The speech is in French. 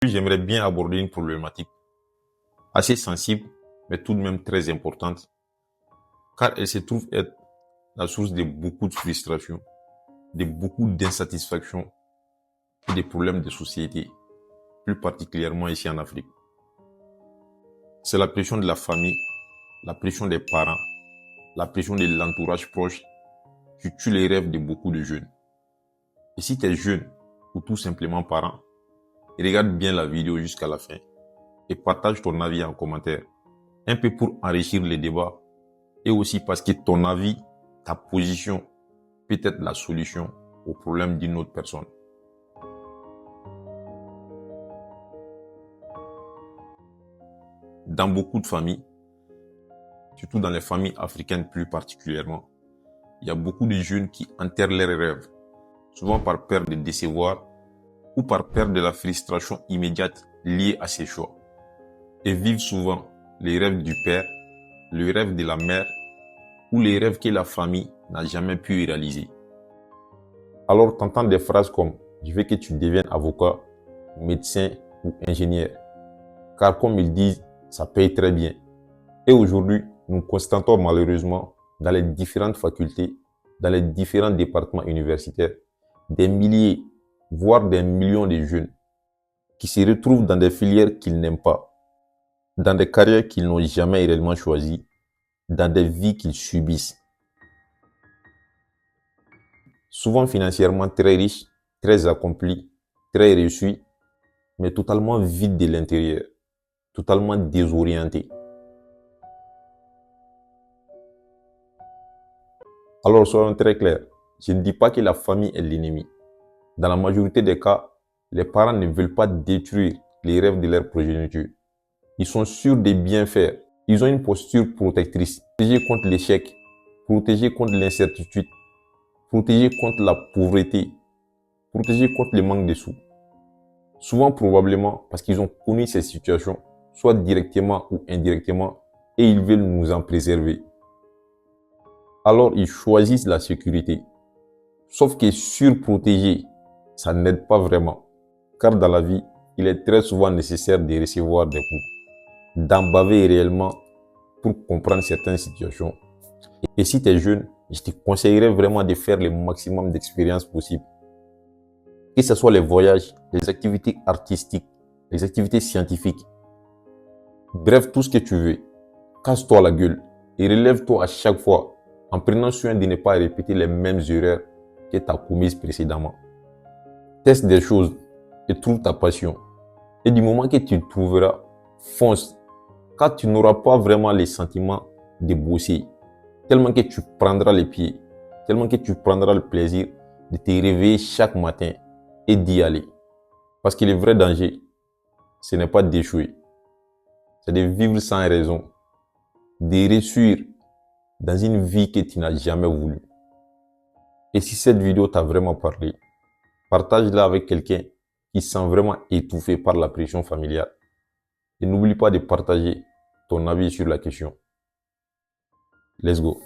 J'aimerais bien aborder une problématique assez sensible, mais tout de même très importante, car elle se trouve être la source de beaucoup de frustration, de beaucoup d'insatisfaction et des problèmes de société, plus particulièrement ici en Afrique. C'est la pression de la famille, la pression des parents, la pression de l'entourage proche qui tue les rêves de beaucoup de jeunes. Et si tu es jeune ou tout simplement parent, regarde bien la vidéo jusqu'à la fin et partage ton avis en commentaire, un peu pour enrichir les débats et aussi parce que ton avis, ta position peut être la solution au problème d'une autre personne. Dans beaucoup de familles, surtout dans les familles africaines plus particulièrement, il y a beaucoup de jeunes qui enterrent leurs rêves, souvent par peur de décevoir ou par peur de la frustration immédiate liée à ces choix, et vivent souvent les rêves du père, le rêve de la mère ou les rêves que la famille n'a jamais pu réaliser. Alors t'entends des phrases comme « je veux que tu deviennes avocat, médecin ou ingénieur », car comme ils disent, ça paye très bien. Et aujourd'hui, nous constatons malheureusement dans les différentes facultés, dans les différents départements universitaires, des milliers, voire des millions de jeunes qui se retrouvent dans des filières qu'ils n'aiment pas, dans des carrières qu'ils n'ont jamais réellement choisies, dans des vies qu'ils subissent. Souvent financièrement très riches, très accomplis, très réussis, mais totalement vides de l'intérieur, totalement désorientés. Alors soyons très clairs, je ne dis pas que la famille est l'ennemi. Dans la majorité des cas, les parents ne veulent pas détruire les rêves de leur progéniture. Ils sont sûrs de bien faire. Ils ont une posture protectrice, protégée contre l'échec, protégée contre l'incertitude, protégée contre la pauvreté, protégée contre le manque de sous. Souvent probablement parce qu'ils ont connu ces situations, soit directement ou indirectement, et ils veulent nous en préserver. Alors ils choisissent la sécurité. Sauf que surprotéger, ça n'aide pas vraiment. Car dans la vie, il est très souvent nécessaire de recevoir des coups, d'en baver réellement pour comprendre certaines situations. Et si tu es jeune, je te conseillerais vraiment de faire le maximum d'expériences possibles. Que ce soit les voyages, les activités artistiques, les activités scientifiques. Bref, tout ce que tu veux. Casse-toi la gueule et relève-toi à chaque fois en prenant soin de ne pas répéter les mêmes erreurs que tu as commises précédemment. Teste des choses et trouve ta passion. Et du moment que tu le trouveras, fonce. Car tu n'auras pas vraiment les sentiments de bosser. Tellement que tu prendras les pieds. Tellement que tu prendras le plaisir de te réveiller chaque matin et d'y aller. Parce que le vrai danger, ce n'est pas d'échouer. C'est de vivre sans raison. De réussir dans une vie que tu n'as jamais voulu. Et si cette vidéo t'a vraiment parlé, partage-la avec quelqu'un qui se sent vraiment étouffé par la pression familiale. Et n'oublie pas de partager ton avis sur la question. Let's go.